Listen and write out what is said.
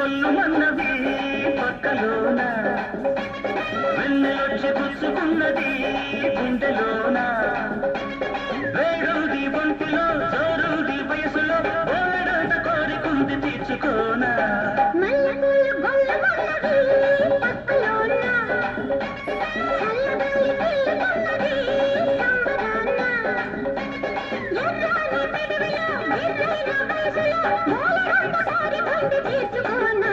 కొల్లుమన్నది పక్కలోన వెన్నెలొచ్చి పుచ్చుకున్నది గుండెలోన వేడుది ఒంటిలో జోరుది వయసులో ఓడంత కోరికుంది తీర్చుకోనా తీర్చుకోనా